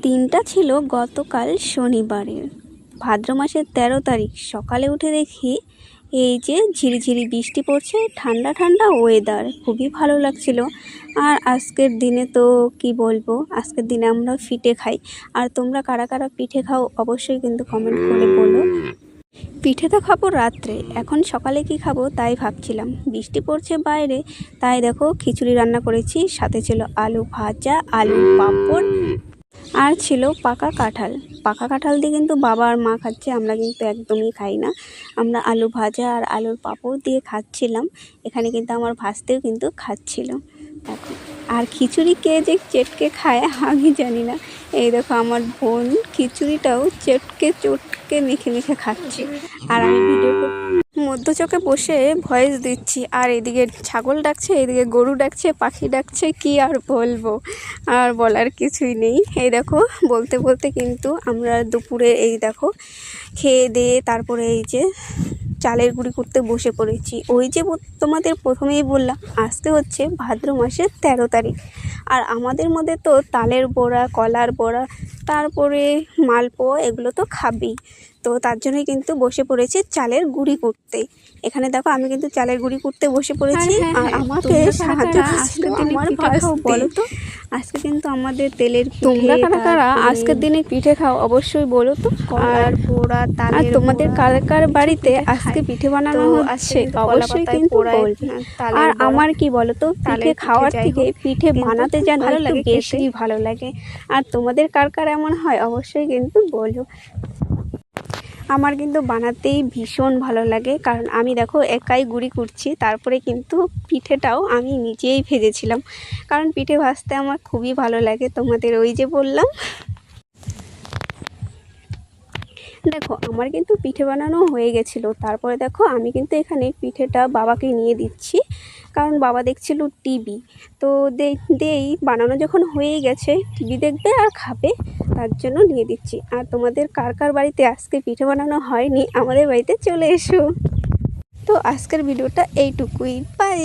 দিনটা ছিল গতকাল শনিবারের ভাদ্র মাসের ১৩ তারিখ। সকালে উঠে দেখি এই যে ঝিরিঝিরি বৃষ্টি পড়ছে, ঠান্ডা ঠান্ডা ওয়েদার, খুবই ভালো লাগছিল। আর আজকের দিনে তো কি বলবো, আজকের দিনে আমরা পিঠে খাই। আর তোমরা কারা কারা পিঠে খাও অবশ্যই কিন্তু কমেন্ট করে বলো। পিঠে তো খাবো রাত্রে, এখন সকালে কি খাবো তাই ভাবছিলাম। বৃষ্টি পড়ছে বাইরে, তাই দেখো খিচুড়ি রান্না করেছি, সাথে ছিল আলু ভাজা, আলু পাঁপড়, আর ছিল পাকা কাঁঠাল। পাকা কাঁঠাল দিয়ে কিন্তু বাবা আর মা খাচ্ছে, আমরা কিন্তু একদমই খাই না। আমরা আলু ভাজা আর আলুর পাঁপড় দিয়ে খাচ্ছিলাম। এখানে কিন্তু আমার ভাসতেও কিন্তু খাচ্ছিল এখন। আর খিচুড়ি কে যে চেটকে খায় আমি জানি না। এই দেখো আমার বোন খিচুড়িটাও চটকে মেখে মেখে খাচ্ছে, আর আমি ভিডিও মধ্য চোখে বসে ভয়েস দিচ্ছি। আর এদিকে ছাগল ডাকছে, এদিকে গরু ডাকছে, পাখি ডাকছে, কি আর বলবো, আর বলার কিছুই নেই। এই দেখো বলতে বলতে কিন্তু আমরা দুপুরে এই দেখো খেয়ে দিয়ে তারপরে এই যে চালের গুঁড়ি করতে বসে পড়েছি। ওই যে তোমাদের প্রথমেই বললাম আজকে হচ্ছে ভাদ্র মাসের ১৩ তারিখ। আর আমাদের মধ্যে তো তালের বড়া, কলার বড়া, তারপরে মালপোয়া এগুলো তো খাবেই। তো তার জন্যই কিন্তু বসে পড়েছি চালের গুঁড়ি করতে। এখানে দেখো আমি কিন্তু চালের গুঁড়ি করতে বসে পড়েছি। আর আমাকে সাহায্য করছিল আমার ভাসতে। বলো তো আজকে কিন্তু আমাদের তেলের তোমরা কারা কারা আজকের দিনে পিঠে খাও অবশ্যই বলো তো। আর পোড়া তালের, আর তোমাদের কার কার বাড়িতে আজকে পিঠে বানানো হচ্ছে অবশ্যই কিন্তু বলবে। আর আমার কি বলো তো, পিঠে খাওয়ার থেকে পিঠে বানাতে যেন একটু বেশি ভালো লাগে। আর তোমাদের কার কার এমন হয় অবশ্যই কিন্তু বলো। আমার কিন্তু বানাতেই ভীষণ ভালো লাগে, কারণ আমি দেখো একাই গুঁড়ি করছি, তারপরে কিন্তু পিঠেটাও আমি নিজেই ভেজেছিলাম, কারণ পিঠে ভাজতে আমার খুবই ভালো লাগে। তোমাদের ওই যে বললাম। দেখো আমার কিন্তু পিঠে বানানো হয়ে গেছিলো। তারপরে দেখো আমি কিন্তু এখানে পিঠেটা বাবাকে নিয়ে দিচ্ছি, কারণ বাবা দেখছিল টিভি। তো দেই বানানো যখন হয়ে গেছে, টিভি দেখবে আর খাবে, তার জন্য নিয়ে দিচ্ছি। আর তোমাদের কার কার বাড়িতে আজকে পিঠে বানানো হয়নি আমাদের বাড়িতে চলে এসো। তো আজকের ভিডিওটা এইটুকুই, বাই।